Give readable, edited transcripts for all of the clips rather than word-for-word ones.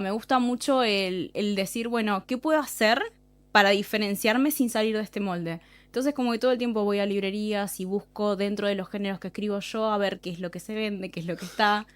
Me gusta mucho el decir, bueno, ¿qué puedo hacer para diferenciarme sin salir de este molde? Entonces como que todo el tiempo voy a librerías y busco dentro de los géneros que escribo yo a ver qué es lo que se vende, qué es lo que está.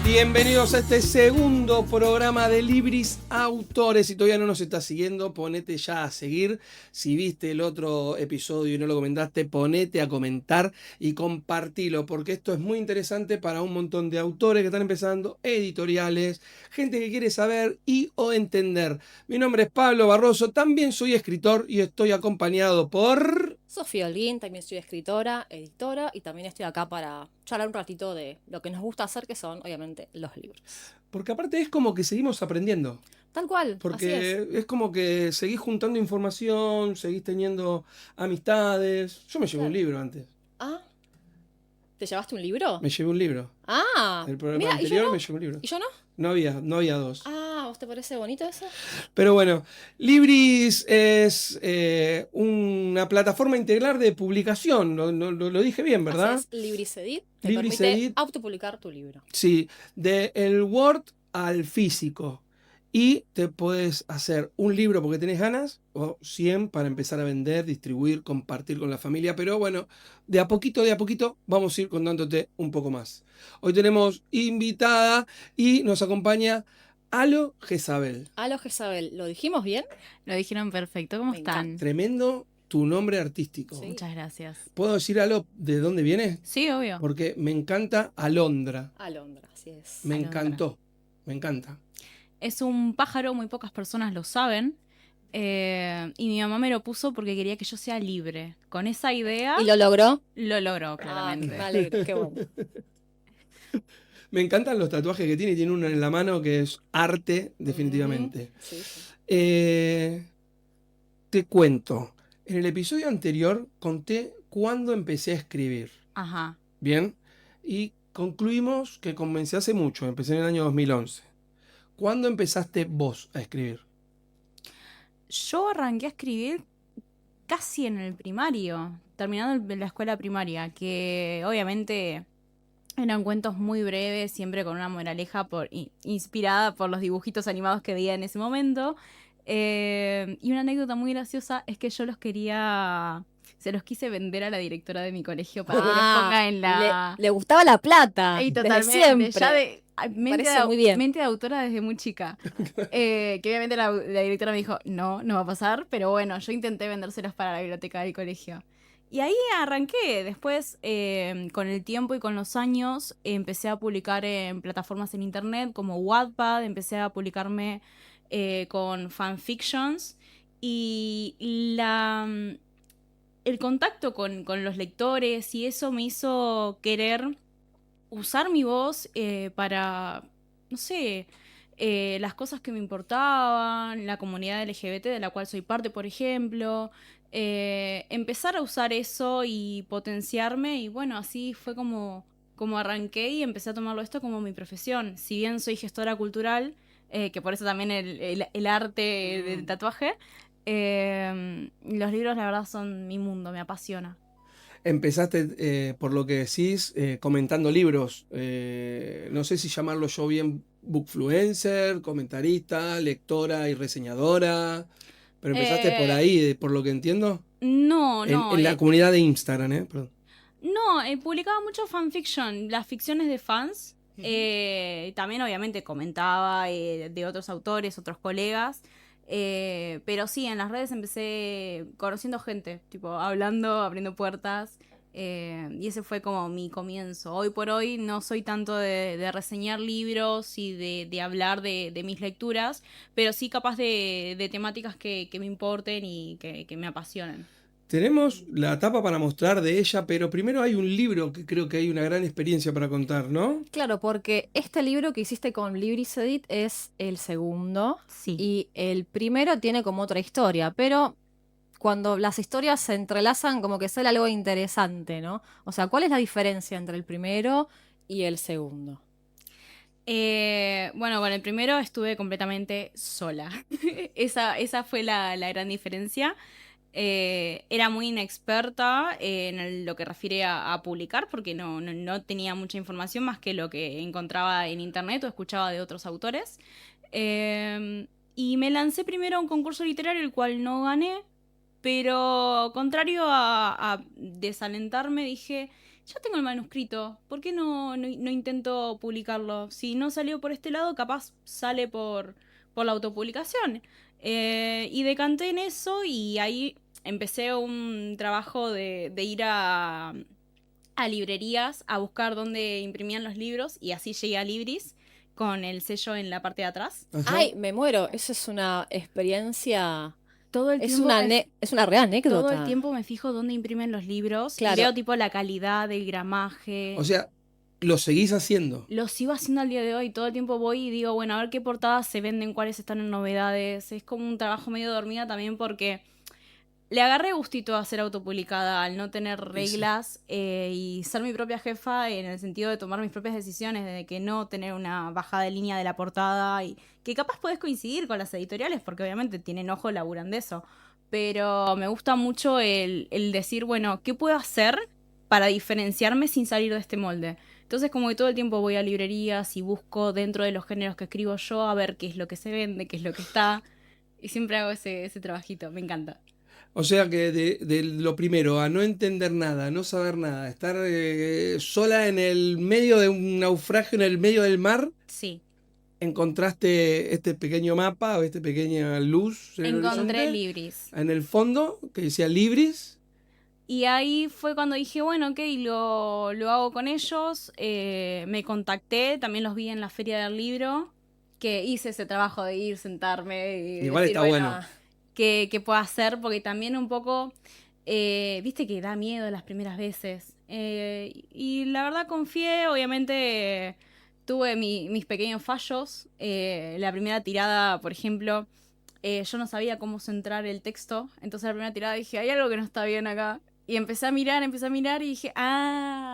Bienvenidos a este segundo programa de Libris Autores. Si todavía no nos estás siguiendo, ponete ya a seguir. Si viste el otro episodio y no lo comentaste, ponete a comentar y compartilo, porque esto es muy interesante para un montón de autores que están empezando, editoriales, gente que quiere saber y o entender. Mi nombre es Pablo Barroso, también soy escritor y estoy acompañado por... Sofía Holguín, también soy escritora, editora y también estoy acá para charlar un ratito de lo que nos gusta hacer, que son, obviamente, los libros. Porque aparte es como que seguimos aprendiendo. Tal cual, así Porque es. es como que seguís juntando información, seguís teniendo amistades. Yo me llevé un Claro. libro antes. Ah, ¿te llevaste un libro? Me llevé un libro. Ah, El programa mira, ¿y yo anterior no? me llevé un libro. ¿Y yo no? No había dos. Ah, ¿vos te parece bonito eso? Pero bueno, Libris es una plataforma integral de publicación. Lo dije bien, Así ¿verdad? es, LibrisEdit te Libris permite Edit, autopublicar tu libro. sí, de el Word al físico. Y te puedes hacer un libro porque tenés ganas o 100 para empezar a vender, distribuir, compartir con la familia. Pero bueno, de a poquito vamos a ir contándote un poco más. Hoy tenemos invitada y nos acompaña Alo Jezabel. Aló, Jezabel, ¿lo dijimos bien? Lo dijeron perfecto, ¿cómo Me están? Tremendo tu nombre artístico. Sí. Muchas gracias. ¿Puedo decir Alo de dónde viene? Sí, obvio. Porque me encanta Alondra. Alondra, así es. Me Alondra. encantó. Me encanta. Es un pájaro, muy pocas personas lo saben. Y mi mamá me lo puso porque quería que yo sea libre. Con esa idea ¿Y lo logró? lo logró, Ah, claramente. me alegro, qué bueno. Me encantan los tatuajes que tiene. Tiene uno en la mano que es arte, definitivamente. Sí, sí. Te cuento. En el episodio anterior conté cuándo empecé a escribir. Ajá. Bien. Y concluimos que comencé hace mucho. Empecé en el año 2011. ¿Cuándo empezaste vos a escribir? Yo arranqué a escribir casi en el primario, terminando la escuela primaria, que obviamente eran cuentos muy breves, siempre con una moraleja inspirada por los dibujitos animados que veía en ese momento. Y una anécdota muy graciosa es que yo se los quise vender a la directora de mi colegio para que los ponga en la... Le gustaba la plata. Y Desde totalmente, siempre. ya de Parece muy bien. mente de autora desde muy chica. Que obviamente la directora me dijo, no va a pasar, pero bueno, yo intenté vendérselos para la biblioteca del colegio. Y ahí arranqué. Después, con el tiempo y con los años, empecé a publicar en plataformas en internet como Wattpad, empecé a publicarme con fanfictions y el contacto con los lectores y eso me hizo querer usar mi voz para, no sé, las cosas que me importaban, la comunidad LGBT de la cual soy parte, por ejemplo, empezar a usar eso y potenciarme y bueno, así fue como arranqué y empecé a tomarlo esto como mi profesión. Si bien soy gestora cultural, que por eso también el arte del tatuaje, los libros la verdad son mi mundo, me apasiona. Empezaste, por lo que decís, comentando libros. No sé si llamarlo yo bien bookfluencer, comentarista, lectora y reseñadora. Pero empezaste por ahí, por lo que entiendo. No, En la comunidad de Instagram, ¿eh? Perdón. No, publicaba mucho fanfiction, las ficciones de fans. También obviamente comentaba de otros autores, otros colegas. Pero sí, en las redes empecé conociendo gente, tipo hablando, abriendo puertas. Y ese fue como mi comienzo. Hoy por hoy no soy tanto de reseñar libros y de hablar de mis lecturas, pero sí capaz de temáticas que me importen y que me apasionen. Tenemos la tapa para mostrar de ella, pero primero hay un libro que creo que hay una gran experiencia para contar, ¿no? Claro, porque este libro que hiciste con Libris Edit es el segundo Sí. y el primero tiene como otra historia, pero cuando las historias se entrelazan como que sale algo interesante, ¿no? O sea, ¿cuál es la diferencia entre el primero y el segundo? Bueno, con el primero estuve completamente sola. Esa fue la gran diferencia. Era muy inexperta en lo que refiere a publicar porque no tenía mucha información más que lo que encontraba en internet o escuchaba de otros autores. Eh, y me lancé primero a un concurso literario, el cual no gané, pero contrario a desalentarme, dije, ya tengo el manuscrito, ¿por qué no intento publicarlo? Si no salió por este lado, capaz sale por la autopublicación. Y decanté en eso y ahí empecé un trabajo de ir a librerías a buscar dónde imprimían los libros y así llegué a Libris con el sello en la parte de atrás. Ajá. Ay, me muero, eso es una experiencia, Todo el es tiempo una, es una real anécdota. todo el tiempo me fijo dónde imprimen los libros y Claro. veo tipo la calidad, el gramaje. O sea, lo seguís haciendo. Lo sigo haciendo al día de hoy. Todo el tiempo voy y digo, bueno, a ver qué portadas se venden, cuáles están en novedades. Es como un trabajo medio dormida también porque le agarré gustito a ser autopublicada al no tener reglas y ser mi propia jefa en el sentido de tomar mis propias decisiones, de que no tener una bajada de línea de la portada y que capaz podés coincidir con las editoriales porque obviamente tienen ojo, laburan de eso. Pero me gusta mucho el decir, bueno, ¿qué puedo hacer para diferenciarme sin salir de este molde? Entonces como que todo el tiempo voy a librerías y busco dentro de los géneros que escribo yo a ver qué es lo que se vende, qué es lo que está. Y siempre hago ese trabajito, me encanta. O sea que de lo primero, a no entender nada, no saber nada, estar sola en el medio de un naufragio, en el medio del mar, Sí. encontraste este pequeño mapa o esta pequeña luz en el Encontré horizonte, Libris. en el fondo, que decía Libris. Y ahí fue cuando dije, bueno, ok, lo hago con ellos. Me contacté, también los vi en la Feria del Libro, que hice ese trabajo de ir, sentarme y Igual decir, está bueno. ¿qué puedo hacer? Porque también un poco, viste que da miedo las primeras veces. Y la verdad confié, obviamente tuve mis pequeños fallos. La primera tirada, por ejemplo, yo no sabía cómo centrar el texto, entonces la primera tirada dije, hay algo que no está bien acá. Y empecé a mirar y dije,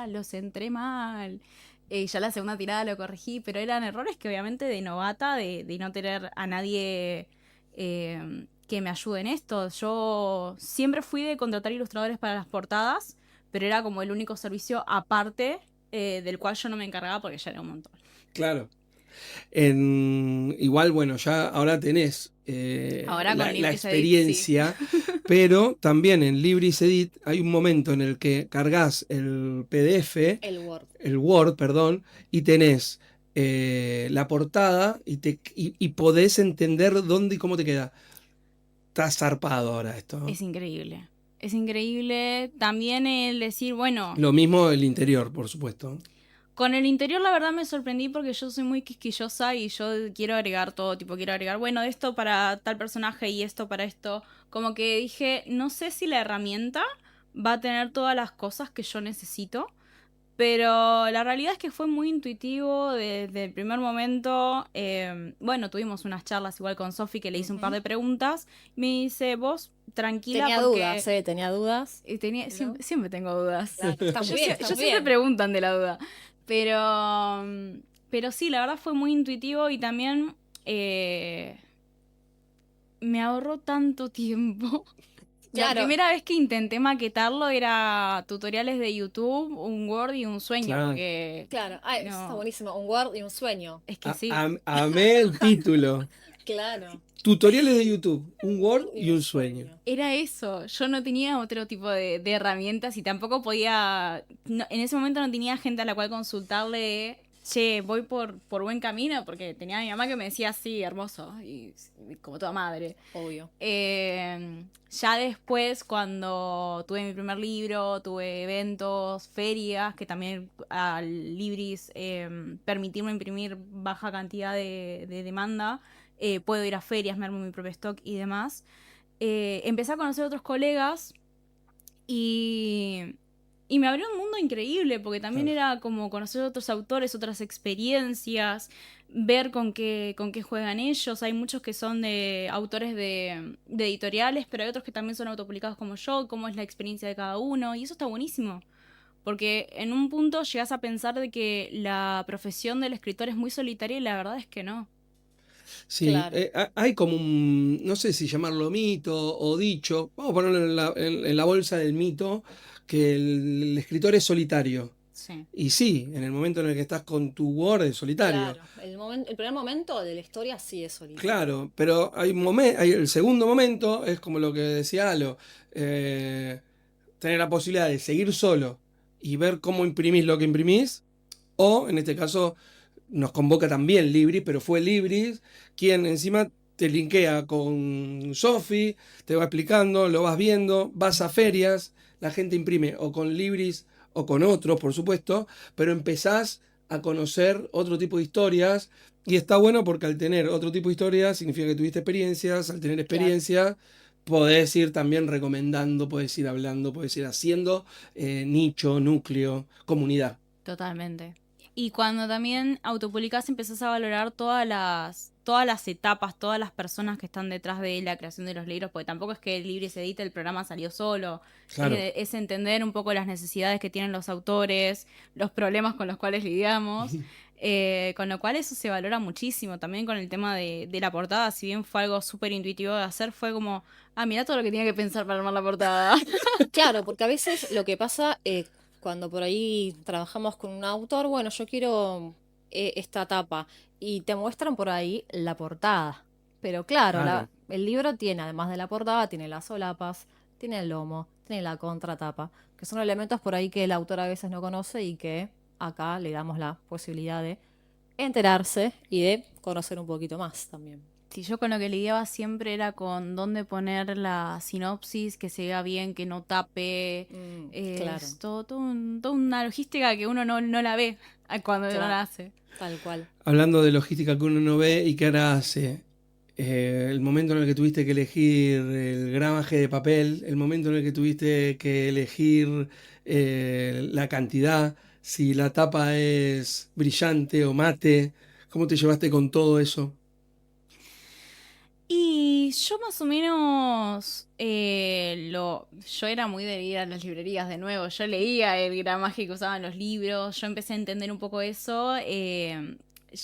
lo centré mal. Y ya la segunda tirada lo corregí, pero eran errores que obviamente de novata, de no tener a nadie que me ayude en esto. Yo siempre fui de contratar ilustradores para las portadas, pero era como el único servicio aparte del cual yo no me encargaba porque ya era un montón. Claro. Igual, bueno, ya ahora tenés Ahora con la Libris Edit, experiencia, pero también en Libris Edit hay un momento en el que cargas el PDF, El Word. Perdón, y tenés la portada y podés entender dónde y cómo te queda. Está zarpado ahora esto. Es increíble. Es increíble también el decir, bueno, Lo mismo el interior, por supuesto. con el interior la verdad me sorprendí porque yo soy muy quisquillosa y yo quiero agregar todo, tipo quiero agregar, bueno, esto para tal personaje y esto para esto. Como que dije, no sé si la herramienta va a tener todas las cosas que yo necesito, pero la realidad es que fue muy intuitivo desde el primer momento. Bueno, tuvimos unas charlas igual con Sofi que le hice un par de preguntas. Me dice, vos tranquila Tenía porque... dudas, tenía dudas. Y tenía, ¿No? siempre tengo dudas. Claro, está muy bien, está Yo muy siempre bien. preguntan de la duda. Pero sí, la verdad fue muy intuitivo y también me ahorró tanto tiempo. La Claro. primera vez que intenté maquetarlo era tutoriales de YouTube, un Word y un sueño. Claro. Porque Claro, eso No. está buenísimo. Un Word y un sueño. es que sí. Amé el título. Claro. Tutoriales de YouTube, un Word y un sueño. Era eso, yo no tenía otro tipo de herramientas y tampoco podía, en ese momento no tenía gente a la cual consultarle, che, voy por buen camino, porque tenía a mi mamá que me decía, sí, hermoso, y como toda madre. Obvio. Ya después, cuando tuve mi primer libro, tuve eventos, ferias, que también al Libris permitirme imprimir baja cantidad de demanda, puedo ir a ferias, me armo mi propio stock y demás. Empecé a conocer otros colegas Y, y me abrió un mundo increíble, porque también Claro. era como conocer otros autores, otras experiencias, ver con qué juegan ellos. Hay muchos que son de autores de editoriales, pero hay otros que también son autopublicados como yo, cómo es la experiencia de cada uno, y eso está buenísimo. Porque en un punto llegas a pensar de que la profesión del escritor es muy solitaria y la verdad es que no. Sí, Claro. hay como un, no sé si llamarlo mito o dicho, vamos a ponerlo en la bolsa del mito, que el escritor es solitario. Sí. Y sí, en el momento en el que estás con tu Word es solitario. Claro, el primer momento de la historia sí es solitario. Claro, pero hay el segundo momento, es como lo que decía Alo, eh, tener la posibilidad de seguir solo y ver cómo imprimís lo que imprimís, o en este caso nos convoca también Libris, pero fue Libris quien encima te linkea con Sofi, te va explicando, lo vas viendo, vas a ferias, la gente imprime o con Libris o con otros, por supuesto, pero empezás a conocer otro tipo de historias y está bueno porque al tener otro tipo de historias significa que tuviste experiencias, al tener Claro. experiencia podés ir también recomendando, podés ir hablando, podés ir haciendo nicho, núcleo, comunidad. Totalmente. Y cuando también autopublicás empezás a valorar todas las etapas, todas las personas que están detrás de la creación de los libros, porque tampoco es que el libro se edita, el programa salió solo. Claro. Es entender un poco las necesidades que tienen los autores, los problemas con los cuales lidiamos. Con lo cual eso se valora muchísimo. También con el tema de la portada, si bien fue algo súper intuitivo de hacer, fue como, ah, mira todo lo que tenía que pensar para armar la portada. Claro, porque a veces lo que pasa cuando por ahí trabajamos con un autor, bueno, yo quiero esta tapa y te muestran por ahí la portada. Pero claro, Claro. el libro tiene, además de la portada, tiene las solapas, tiene el lomo, tiene la contratapa, que son elementos por ahí que el autor a veces no conoce y que acá le damos la posibilidad de enterarse y de conocer un poquito más también. Si yo con lo que lidiaba siempre era con dónde poner la sinopsis, que se vea bien, que no tape. Claro, Es toda una logística que uno no la ve cuando no claro, la hace. tal cual. Hablando de logística que uno no ve y que ahora hace, el momento en el que tuviste que elegir el gramaje de papel, el momento en el que tuviste que elegir la cantidad, si la tapa es brillante o mate, ¿cómo te llevaste con todo eso? Y yo más o menos yo era muy de ir a las librerías de nuevo. Yo leía el gramaje que usaban los libros. Yo empecé a entender un poco eso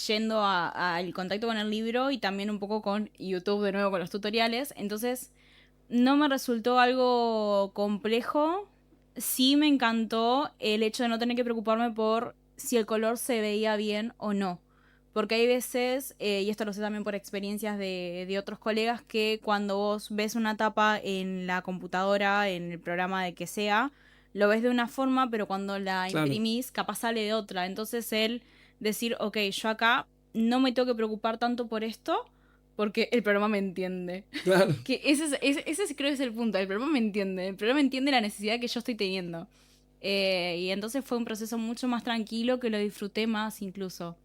yendo al contacto con el libro y también un poco con YouTube de nuevo con los tutoriales. Entonces no me resultó algo complejo. Sí me encantó el hecho de no tener que preocuparme por si el color se veía bien o no. Porque hay veces, y esto lo sé también por experiencias de otros colegas, que cuando vos ves una tapa en la computadora, en el programa de que sea, lo ves de una forma, pero cuando la Claro, imprimís, capaz sale de otra. Entonces el decir, ok, yo acá no me tengo que preocupar tanto por esto, porque el programa me entiende. claro. Que creo que es el punto. El programa me entiende. El programa entiende la necesidad que yo estoy teniendo. Y entonces fue un proceso mucho más tranquilo que lo disfruté más incluso.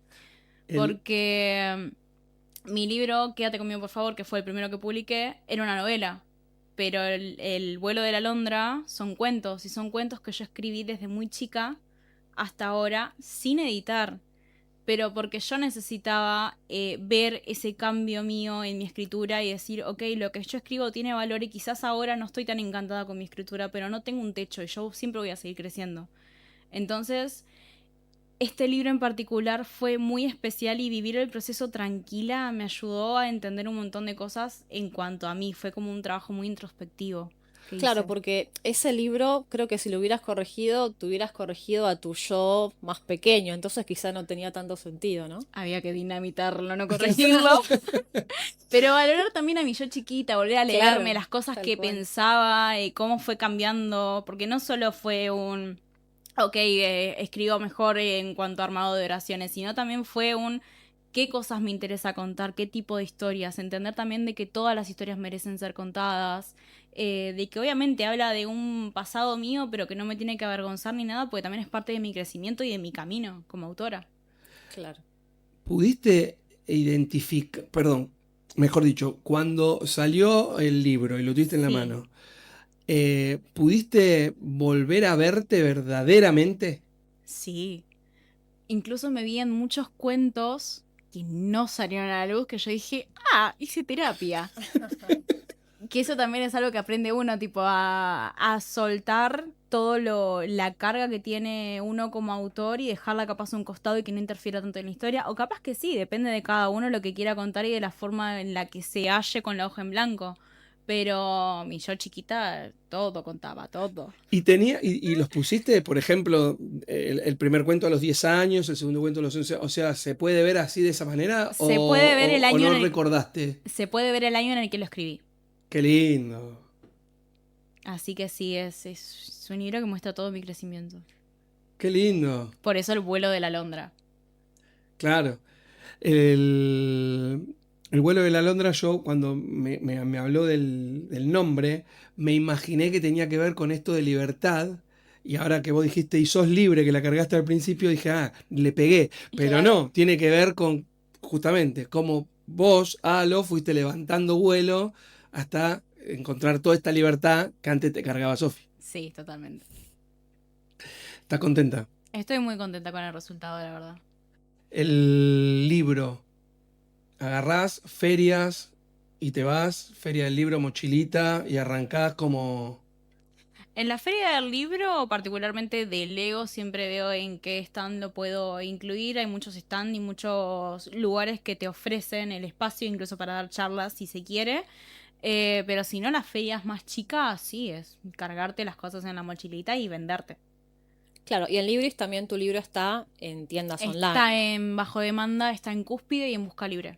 El, Porque mi libro, Quédate conmigo por favor, que fue el primero que publiqué, era una novela. Pero el vuelo de la Londra son cuentos. Y son cuentos que yo escribí desde muy chica hasta ahora sin editar, pero porque yo necesitaba ver ese cambio mío en mi escritura y decir, ok, lo que yo escribo tiene valor y quizás ahora no estoy tan encantada con mi escritura, pero no tengo un techo y yo siempre voy a seguir creciendo. Entonces, este libro en particular fue muy especial y vivir el proceso tranquila me ayudó a entender un montón de cosas en cuanto a mí. Fue como un trabajo muy introspectivo que Claro, hice. porque ese libro creo que si lo hubieras corregido, te hubieras corregido a tu yo más pequeño, entonces quizá no tenía tanto sentido, ¿no? Había que dinamitarlo, no corregirlo. Pero valorar también a mi yo chiquita, volver a leerme Claro, las cosas tal que cual. pensaba, cómo fue cambiando, porque no solo fue un, ok, escribo mejor en cuanto a armado de oraciones, sino también fue un, qué cosas me interesa contar, qué tipo de historias, entender también de que todas las historias merecen ser contadas, de que obviamente habla de un pasado mío, pero que no me tiene que avergonzar ni nada, porque también es parte de mi crecimiento y de mi camino como autora. Claro. ¿Pudiste identificar, perdón, mejor dicho, cuando salió el libro y lo tuviste en la Sí. mano? ¿Pudiste volver a verte verdaderamente? Sí. Incluso me vi en muchos cuentos que no salieron a la luz, que yo dije, hice terapia. Que eso también es algo que aprende uno, tipo, a soltar la carga que tiene uno como autor y dejarla capaz a un costado y que no interfiera tanto en la historia. O capaz que sí, depende de cada uno lo que quiera contar y de la forma en la que se halle con la hoja en blanco. Pero mi yo chiquita, todo contaba, todo. Y los pusiste, por ejemplo, el primer cuento a los 10 años, el segundo cuento a los 11, o sea, ¿se puede ver así de esa manera Se puede ver el o año no en el, recordaste? se puede ver el año en el que lo escribí. Qué lindo, Así que sí, es un libro que muestra todo mi crecimiento. qué lindo, Por eso el vuelo de la alondra. claro. El, el vuelo de la Londra, yo cuando me habló del nombre, me imaginé que tenía que ver con esto de libertad. Y ahora que vos dijiste, y sos libre, que la cargaste al principio, dije, le pegué. Pero Claro. no, tiene que ver con justamente cómo vos, Alo, fuiste levantando vuelo hasta encontrar toda esta libertad que antes te cargaba Sofi. Sí, totalmente. ¿Estás contenta? Estoy muy contenta con el resultado, la verdad. El libro. Agarrás ferias y te vas, feria del libro, mochilita, y arrancás como... En la feria del libro, particularmente de Lego, siempre veo en qué stand lo puedo incluir. Hay muchos stands y muchos lugares que te ofrecen el espacio, incluso para dar charlas si se quiere. Pero si no, las ferias más chicas, sí, es cargarte las cosas en la mochilita y venderte. Claro, y en Libris también tu libro está en tiendas online. Está en bajo demanda, está en Cúspide y en Busca Libre.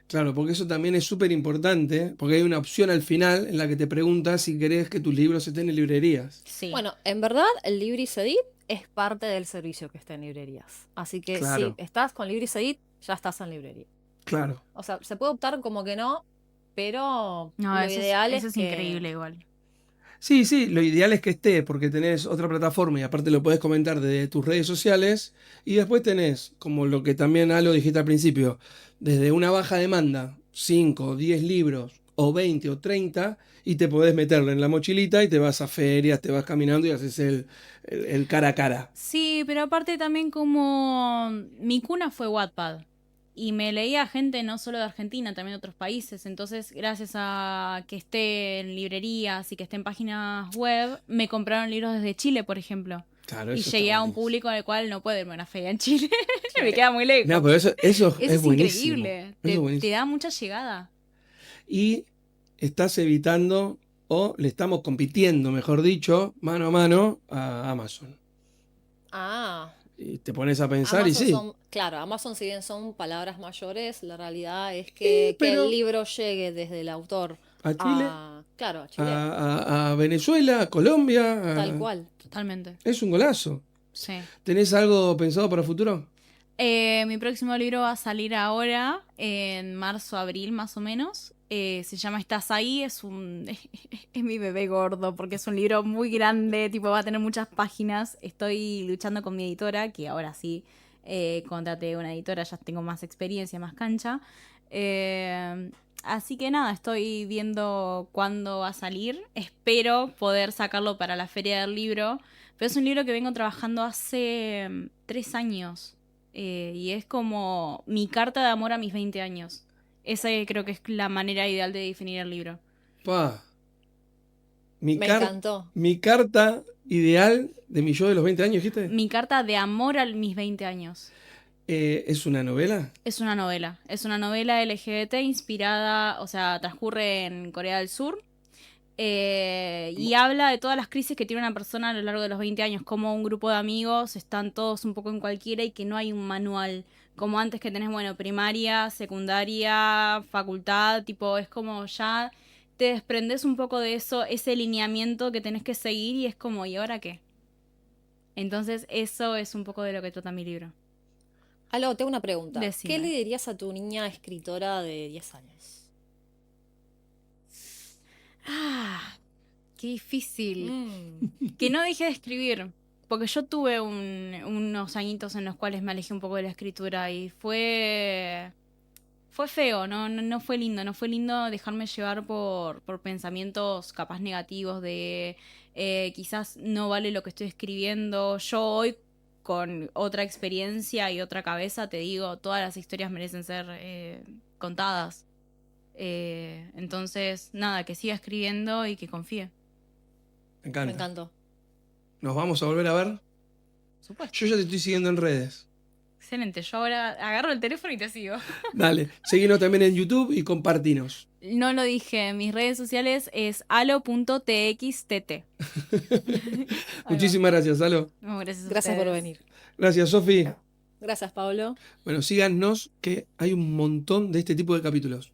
Claro, porque eso también es súper importante, porque hay una opción al final en la que te pregunta si querés que tus libros estén en librerías. Sí. Bueno, en verdad el Libris Edit es parte del servicio que está en librerías. Así que Claro. si estás con Libris Edit, ya estás en librería. Claro. O sea, se puede optar como que no, pero No, lo eso ideal eso es es que... increíble igual. Sí, sí, lo ideal es que esté, porque tenés otra plataforma y aparte lo podés comentar desde tus redes sociales. Y después tenés, como lo que también Alo dijiste al principio, desde una baja demanda, 5, 10 libros, o 20 o 30, y te podés meterlo en la mochilita y te vas a ferias, te vas caminando y haces el cara a cara. Sí, pero aparte también como mi cuna fue Wattpad y me leía gente no solo de Argentina, también de otros países. Entonces, gracias a que esté en librerías y que esté en páginas web, me compraron libros desde Chile, por ejemplo. Claro, Y eso está llegué a un buenísimo. público al cual no puedo irme a una feria en Chile. Me queda muy lejos. No, pero eso Eso es es buenísimo. increíble. Eso Te es buenísimo. da mucha llegada. Y estás evitando, o le estamos compitiendo, mejor dicho, mano a mano a Amazon. Ah, Y te pones a pensar y Amazon sí. claro, Amazon si bien son palabras mayores, la realidad es que Pero el libro llegue desde el autor a Chile, claro, a Chile, a Venezuela, a Colombia, tal cual. Totalmente. es un golazo. Sí. ¿Tenés algo pensado para futuro? Mi próximo libro va a salir ahora, en marzo, abril más o menos. Se llama Estás ahí, es mi bebé gordo porque es un libro muy grande, tipo va a tener muchas páginas. Estoy luchando con mi editora, que ahora sí contraté una editora, ya tengo más experiencia, más cancha. Así que nada, estoy viendo cuándo va a salir. Espero poder sacarlo para la Feria del Libro. Pero es un libro que vengo trabajando hace 3 años. Y es como mi carta de amor a mis 20 años. Esa creo que es la manera ideal de definir el libro. Pa, Me encantó. mi carta ideal de mi yo de los 20 años, ¿dijiste? Mi carta de amor a mis 20 años. ¿Es una novela? Es una novela. Es una novela LGBT inspirada, o sea, transcurre en Corea del Sur. Y habla de todas las crisis que tiene una persona a lo largo de los 20 años, como un grupo de amigos están todos un poco en cualquiera y que no hay un manual, como antes que tenés, bueno, primaria, secundaria, facultad, tipo, es como ya te desprendes un poco de eso, ese lineamiento que tenés que seguir y es como, ¿y ahora qué? Entonces eso es un poco de lo que trata mi libro. Aló, tengo una pregunta. Decime. ¿Qué le dirías a tu niña escritora de 10 años? Qué difícil. Que no dejé de escribir. Porque yo tuve unos añitos en los cuales me alejé un poco de la escritura y fue feo, no fue lindo, no fue lindo dejarme llevar por pensamientos capaz negativos de quizás no vale lo que estoy escribiendo. Yo hoy, con otra experiencia y otra cabeza, te digo, todas las historias merecen ser contadas. Entonces, nada, que siga escribiendo y que confíe. Me encanta. Me encantó. ¿Nos vamos a volver a ver? Por supuesto. Yo ya te estoy siguiendo en redes. Excelente, yo ahora agarro el teléfono y te sigo. Dale, seguinos también en YouTube y compartinos. No lo dije, mis redes sociales es alo.txtt. Muchísimas gracias, Alo. No, gracias a Gracias por ustedes. venir. Gracias, Sofi. Gracias, Pablo. Bueno, síganos que hay un montón de este tipo de capítulos.